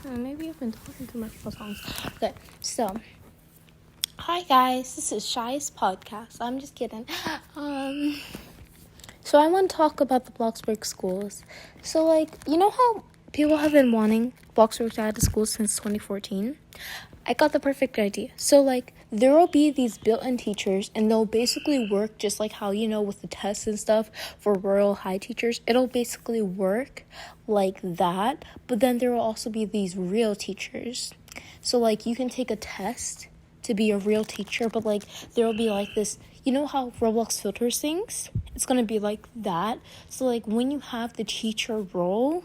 Maybe I've been talking too much about songs. Okay, so hi guys, this is Shy's podcast. I'm just kidding. So I want to talk about the Bloxburg schools. So you know how people have been wanting Bloxburg to add to schools since 2014? I got the perfect idea. So there will be these built-in teachers, and they'll basically work just like how, with the tests and stuff for Royal High teachers. It'll basically work like that, but then there will also be these real teachers. So you can take a test to be a real teacher, but there will be this, you know how Roblox filters things? It's going to be like that. So when you have the teacher role,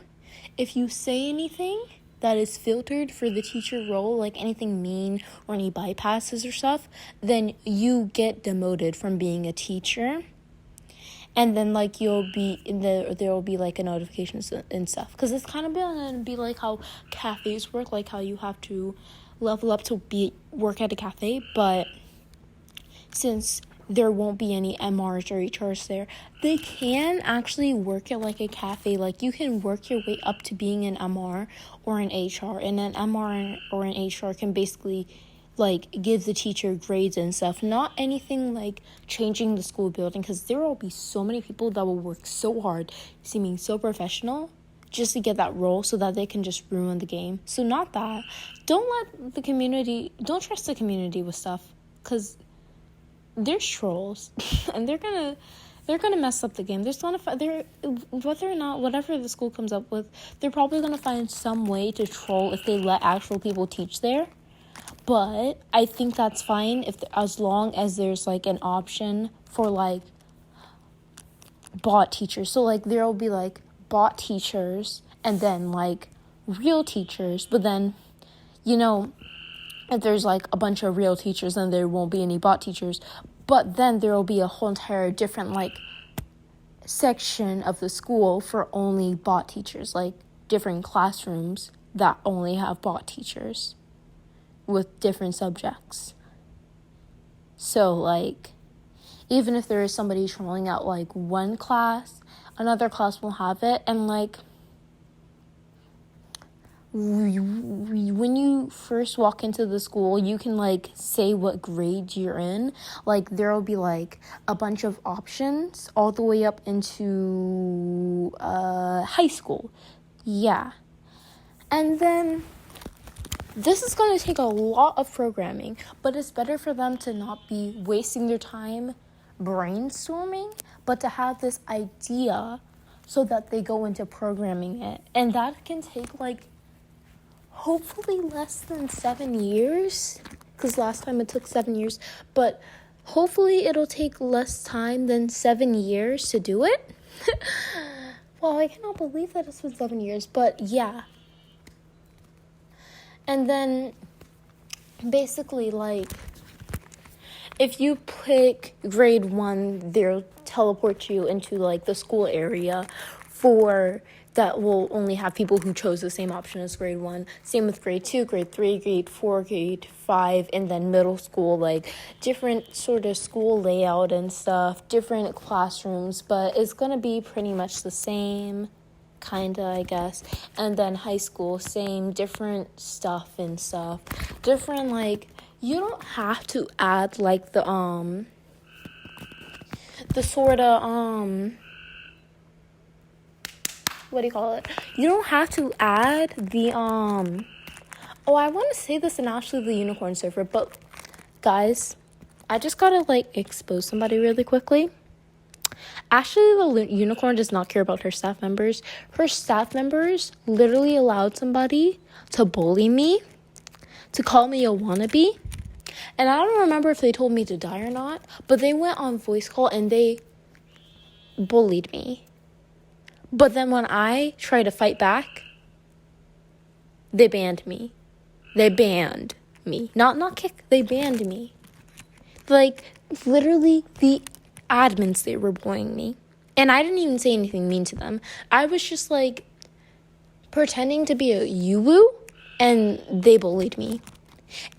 if you say anything that is filtered for the teacher role, anything mean or any bypasses or stuff, then you get demoted from being a teacher. And then you'll be there will be a notification and stuff, because it's kind of going to be like how cafes work, like how you have to level up to work at a cafe. But since there won't be any MRs or HRs there, they can actually work at a cafe. You can work your way up to being an MR or an HR, and an MR or an HR can basically give the teacher grades and stuff. Not anything changing the school building, because there will be so many people that will work so hard, seeming so professional, just to get that role so that they can just ruin the game. So not that. Don't trust the community with stuff, because there's trolls and they're gonna mess up the game. Whether or not whatever the school comes up with, they're probably gonna find some way to troll if they let actual people teach there. But I think that's fine as long as there's an option for bot teachers. So there'll be bot teachers and then real teachers, but then if there's a bunch of real teachers, then there won't be any bot teachers. But then there will be a whole entire different section of the school for only bot teachers, different classrooms that only have bot teachers with different subjects. So even if there is somebody trolling out one class, another class will have it. And when you first walk into the school, you can say what grade you're in. There will be a bunch of options all the way up into high school. Yeah. And then this is going to take a lot of programming, but it's better for them to not be wasting their time brainstorming, but to have this idea so that they go into programming it. And that can take hopefully less than 7 years, because last time it took 7 years, but hopefully it'll take less time than 7 years to do it. Well, I cannot believe that it's been 7 years, but yeah. And then basically if you pick grade 1, they'll teleport you into the school area that will only have people who chose the same option as grade 1. Same with grade 2, grade 3, grade 4, grade 5, and then middle school, different sort of school layout and stuff, different classrooms, but it's going to be pretty much the same, kinda, I guess. And then high school, same, different stuff and stuff. Different, you don't have to add, the sort of, what do you call it? You don't have to add the, I want to say this in actually the unicorn server, but guys, I just gotta, expose somebody really quickly. Actually, the unicorn does not care about her staff members. Her staff members literally allowed somebody to bully me, to call me a wannabe, and I don't remember if they told me to die or not, but they went on voice call and they bullied me. But then when I tried to fight back, they banned me. They banned me. Not kick, they banned me. Literally, the admins, they were bullying me. And I didn't even say anything mean to them. I was just pretending to be a Yuwu, and they bullied me.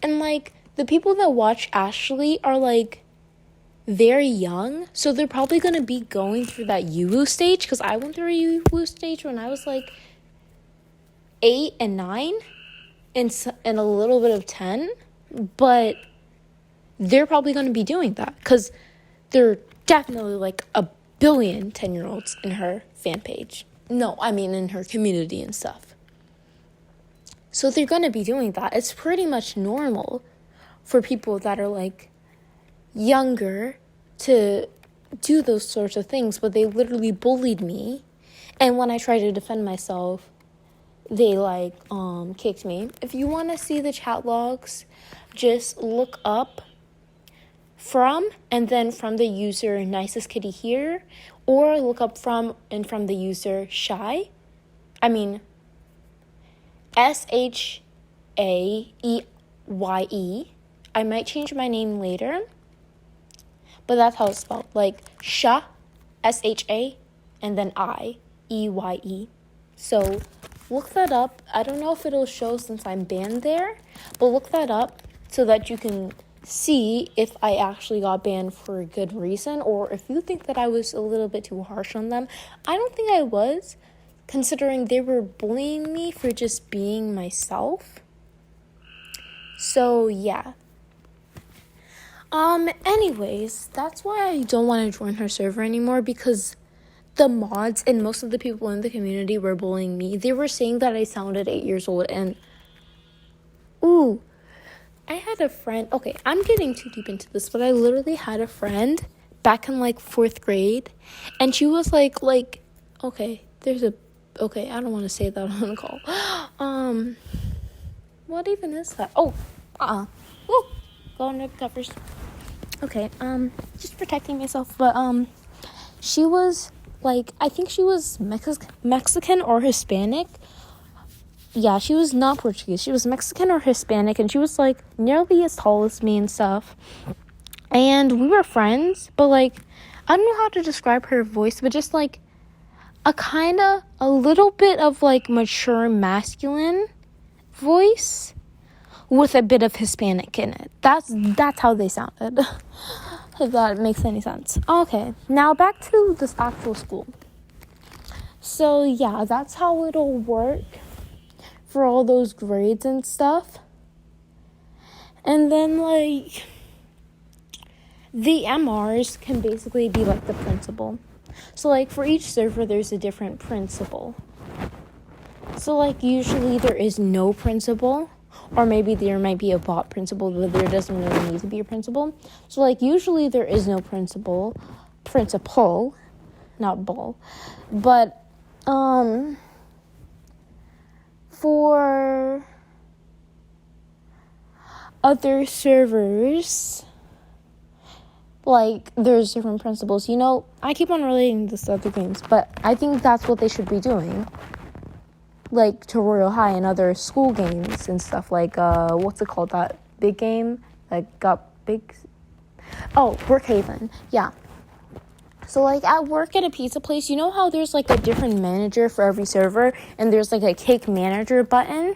And the people that watch Ashley are very young, so they're probably going to be going through that Yuwu stage, because I went through a Yuwu stage when I was 8 and 9. and a little bit of 10, but they're probably going to be doing that because there are definitely like a billion 10-year-olds in her fan page. No, I mean in her community and stuff. So they're going to be doing that. It's pretty much normal for people that are like younger to do those sorts of things, but they literally bullied me. And when I tried to defend myself, they like kicked me. If you want to see the chat logs, just look up from and then from the user nicest kitty here, or look up from and from the user SHAYE. I might change my name later, but that's how it's spelled. Like SHA, SHA, and then IEYE. So look that up. I don't know if it'll show since I'm banned there, but look that up so that you can see if I actually got banned for a good reason, or if you think that I was a little bit too harsh on them. I don't think I was, considering they were bullying me for just being myself. So yeah. Anyways, that's why I don't want to join her server anymore, because the mods and most of the people in the community were bullying me. They were saying that I sounded 8 years old, and I had a friend. Okay, I'm getting too deep into this, but I literally had a friend back in like 4th grade, and she was like, okay, I don't want to say that on the call. What even is that? Go under the covers. Okay, just protecting myself, but she was like, I think she was Mexican or Hispanic. Yeah, she was not Portuguese. She was Mexican or Hispanic, and she was, like, nearly as tall as me and stuff. And we were friends, but, like, I don't know how to describe her voice, but just, like, a little bit of, like, mature masculine voice with a bit of Hispanic in it. That's how they sounded, if that makes any sense. Okay, now back to this actual school. So, yeah, that's how it'll work for all those grades and stuff. And then, like, the MRs can basically be like the principal. So, like, for each server, there's a different principal. So, like, usually there is no principal, or maybe there might be a bot principal, but there doesn't really need to be a principal. So, like, usually there is no principal, not bull, but, for other servers, like, there's different principles. You know, I keep on relating this to other games, but I think that's what they should be doing. Like, to Royal High and other school games and stuff, like, what's it called, that big game that got big? Oh, Brookhaven, yeah. So, like, at work at a pizza place, you know how there's, like, a different manager for every server, and there's, like, a cake manager button?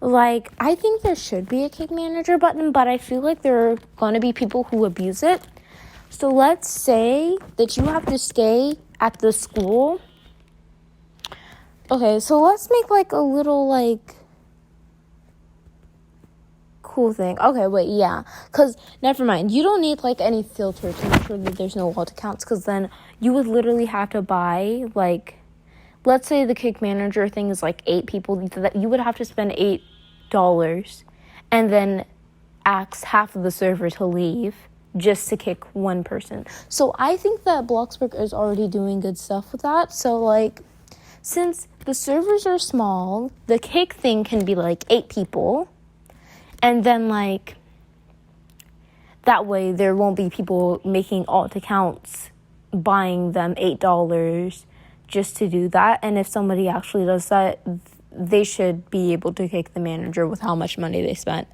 Like, I think there should be a cake manager button, but I feel like there are going to be people who abuse it. So, let's say that you have to stay at the school. Okay, so let's make, like, a little, like, cool thing. Okay, wait, yeah. Because, never mind. You don't need, like, any filter to make sure that there's no alt accounts. Because then you would literally have to buy, like, let's say the kick manager thing is, like, 8 people. That you would have to spend $8 and then ask half of the server to leave just to kick one person. So I think that Bloxburg is already doing good stuff with that. So, like, since the servers are small, the kick thing can be, like, 8 people. And then, like, that way there won't be people making alt accounts, buying them $8 just to do that. And if somebody actually does that, they should be able to kick the manager with how much money they spent.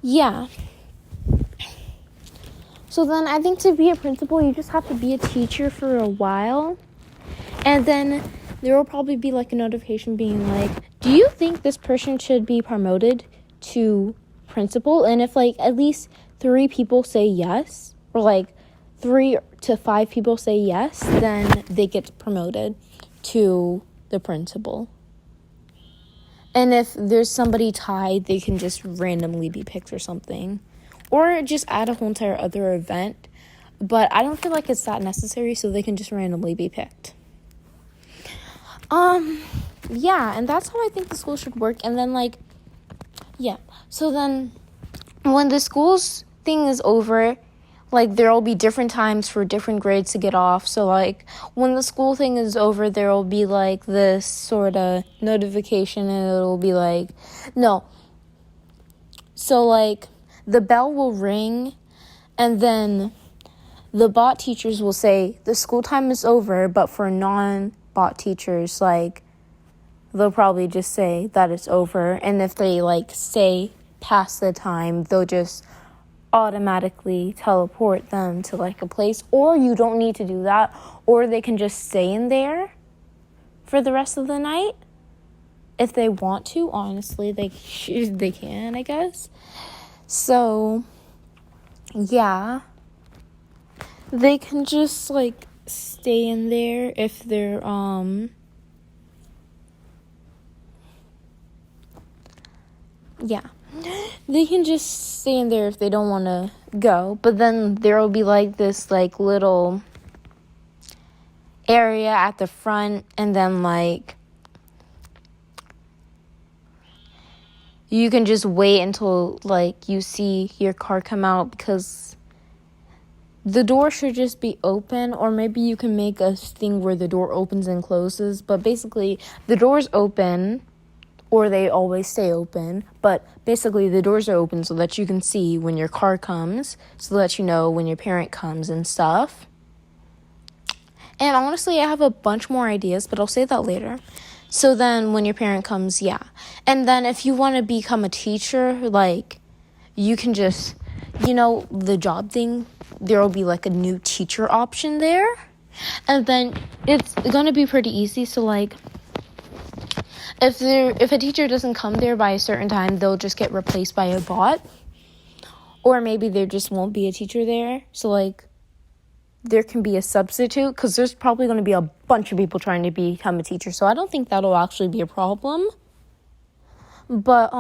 Yeah. So then I think to be a principal, you just have to be a teacher for a while. And then there will probably be, like, a notification being like, do you think this person should be promoted to principal? And if, like, at least 3 people say yes, or, like, 3 to 5 people say yes, then they get promoted to the principal. And if there's somebody tied, they can just randomly be picked or something. Or just add a whole entire other event. But I don't feel like it's that necessary, so they can just randomly be picked. Yeah, and that's how I think the school should work. And then, like, yeah. So then, when the school's thing is over, like, there'll be different times for different grades to get off. So, like, when the school thing is over, there'll be, like, this sort of notification, and it'll be, like, no. So, like, the bell will ring, and then the bot teachers will say, the school time is over, but for non-bot teachers, like, they'll probably just say that it's over. And if they, like, say past the time, they'll just automatically teleport them to, like, a place. Or you don't need to do that. Or they can just stay in there for the rest of the night. If they want to, honestly, they can, I guess. So, yeah. They can just, like, stay in there if they're, yeah. They can just stay in there if they don't want to go. But then there will be, like, this, like, little area at the front. And then, like, you can just wait until, like, you see your car come out, because the door should just be open. Or maybe you can make a thing where the door opens and closes. But basically, the door's open, or they always stay open. But basically, the doors are open so that you can see when your car comes, so that you know when your parent comes and stuff. And honestly, I have a bunch more ideas, but I'll say that later. So then when your parent comes, yeah. And then if you want to become a teacher, like, you can just, you know, the job thing, there will be, like, a new teacher option there. And then it's going to be pretty easy. So, like, if a teacher doesn't come there by a certain time, they'll just get replaced by a bot. Or maybe there just won't be a teacher there. So, like, there can be a substitute, because there's probably going to be a bunch of people trying to become a teacher. So I don't think that'll actually be a problem. But,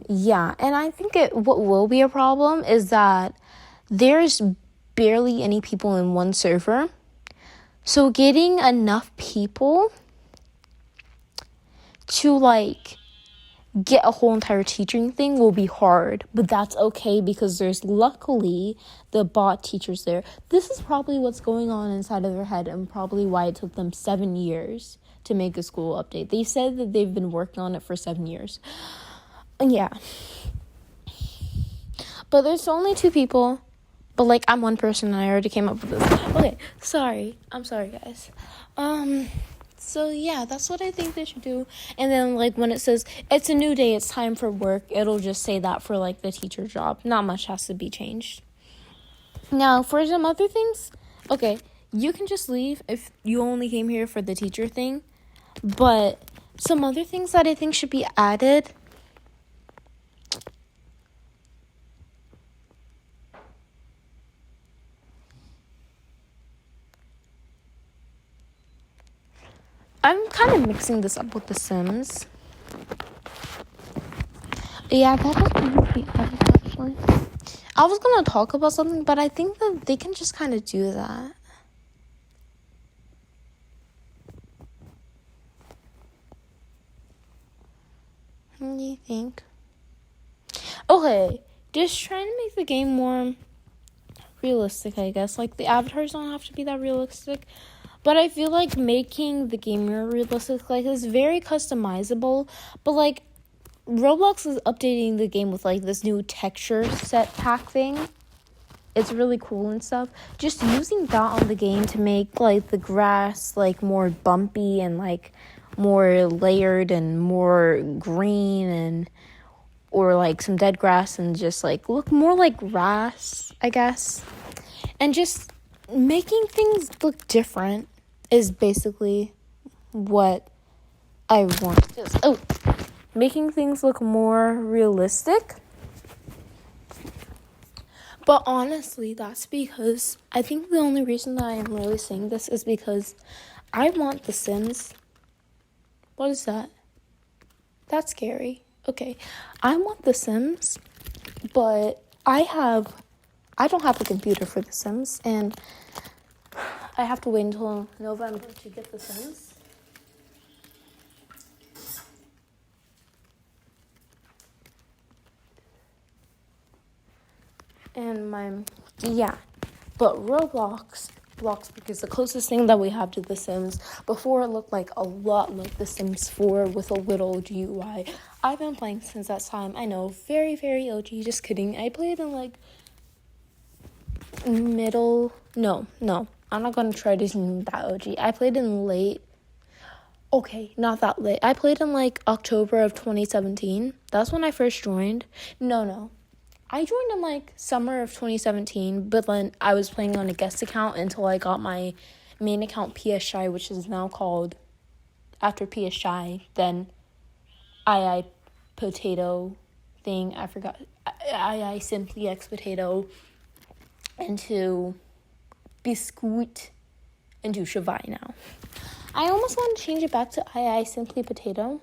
yeah. And I think what will be a problem is that there's barely any people in one server. So getting enough people to, like, get a whole entire teaching thing will be hard. But that's okay, because there's luckily the bot teachers there. This is probably what's going on inside of their head, and probably why it took them 7 years to make a school update. They said that they've been working on it for 7 years. Yeah. But there's only 2 people. But, like, I'm one person, and I already came up with this. Okay, sorry. I'm sorry, guys. So, yeah, that's what I think they should do. And then, like, when it says, it's a new day, it's time for work, it'll just say that for, like, the teacher job. Not much has to be changed. Now, for some other things, okay, you can just leave if you only came here for the teacher thing. But some other things that I think should be added. I'm kind of mixing this up with The Sims. Yeah, that has to be added, actually. I was going to talk about something, but I think that they can just kind of do that. What do you think? Okay, just trying to make the game more realistic, I guess. Like, the avatars don't have to be that realistic. But I feel like making the game more realistic, like, is very customizable. But, like, Roblox is updating the game with, like, this new texture set pack thing. It's really cool and stuff. Just using that on the game to make, like, the grass, like, more bumpy and, like, more layered and more green, and or, like, some dead grass, and just, like, look more like grass, I guess. And just making things look different is basically what I want. Making things look more realistic. But honestly, that's because I think the only reason that I am really saying this is because I want The Sims. What is that? That's scary. Okay. I want The Sims, but I don't have a computer for The Sims, and I have to wait until November to get The Sims. And but Bloxburg is the closest thing that we have to The Sims. Before it looked like a lot like The Sims 4 with a little GUI. I've been playing since that time. I know, very, very OG. Just kidding. I played in like middle. No. I'm not gonna try to seem that OG. I played in late. Okay, not that late. I played in like October of 2017. That's when I first joined. No. I joined in like summer of 2017, but then I was playing on a guest account until I got my main account PSI, which is now called, after PSI, then II Potato thing. I forgot. II Simply X Potato, into Biscuit, into Shavai now. I almost want to change it back to II Simply Potato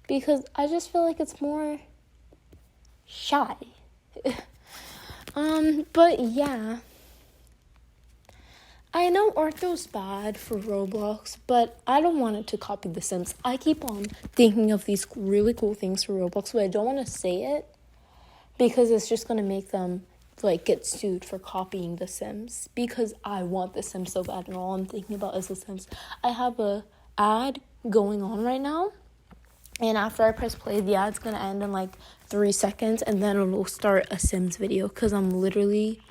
because I just feel like it's more shy. But yeah, I know ortho's bad for Roblox, but I don't want it to copy The Sims. I keep on thinking of these really cool things for Roblox, but I don't want to say it because it's just going to make them like get sued for copying The Sims, because I want The Sims so bad and all I'm thinking about is The Sims. I have a ad going on right now, and after I press play, the ad's gonna end in like 3 seconds, and then it'll start a Sims video, because I'm literally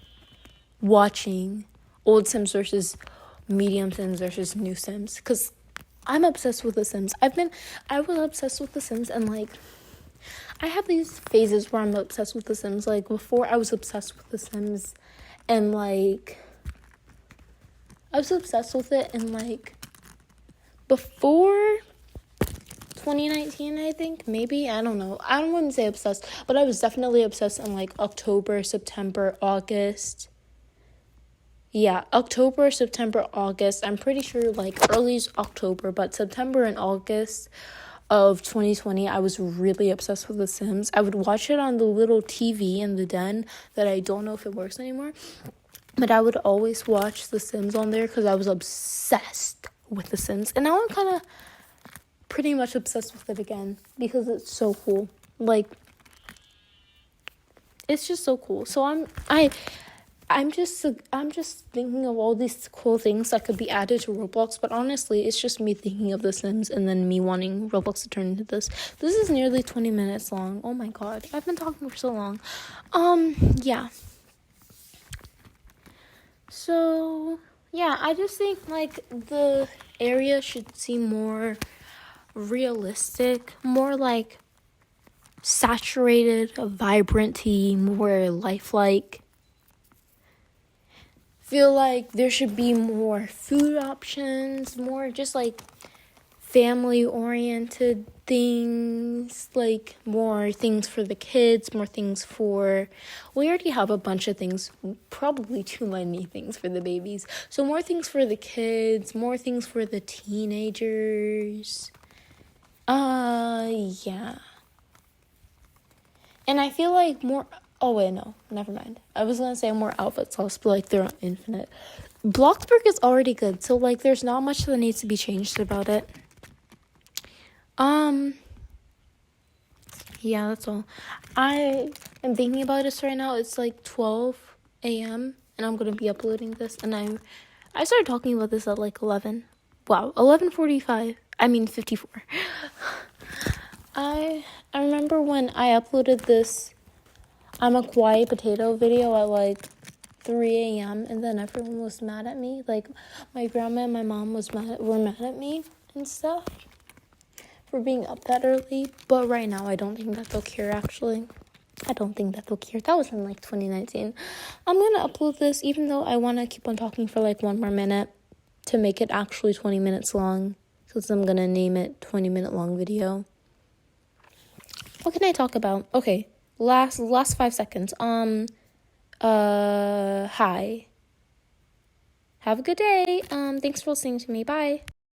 watching old Sims versus medium Sims versus new Sims, because I'm obsessed with The Sims. I was obsessed with The Sims, and like, I have these phases where I'm obsessed with The Sims. Like, before I was obsessed with The Sims, and like, I was obsessed with it, and like, before 2019, I think, maybe, I don't know. I don't want to say obsessed, but I was definitely obsessed in like October, September, August. Yeah, October, September, August. I'm pretty sure like early October, but September and August of 2020, I was really obsessed with The Sims. I would watch it on the little TV in the den that I don't know if it works anymore, but I would always watch The Sims on there because I was obsessed with The Sims. And now I'm kind of pretty much obsessed with it again because it's so cool. Like, it's just so cool. So I'm just thinking of all these cool things that could be added to Roblox, but honestly, it's just me thinking of The Sims and then me wanting Roblox to turn into this. This is nearly 20 minutes long. Oh my god, I've been talking for so long. Yeah. So, yeah, I just think like the area should seem more realistic, more like saturated, vibrant-y, more lifelike. Feel like there should be more food options, more just like family-oriented things, like more things for the kids, more things for, we already have a bunch of things, probably too many things for the babies, so more things for the kids, more things for the teenagers. Yeah. And I feel like more, oh wait, no, never mind. I was gonna say more outfit slots, but like they're infinite. Bloxburg is already good, so like there's not much that needs to be changed about it. Yeah, that's all. I am thinking about this right now. It's like 12 a.m. and I'm gonna be uploading this, and I started talking about this at like 11. Wow, 11:45. I mean 54. I remember when I uploaded this I'm a quiet potato video at like 3 a.m. and then everyone was mad at me. Like, my grandma and my mom were mad at me and stuff for being up that early. But right now, I don't think that they'll care, actually. I don't think that they'll care. That was in like 2019. I'm gonna upload this even though I want to keep on talking for like 1 more minute to make it actually 20 minutes long, because I'm gonna name it 20-minute long video. What can I talk about? Okay, last 5 seconds. Hi. Have a good day. Thanks for listening to me. Bye.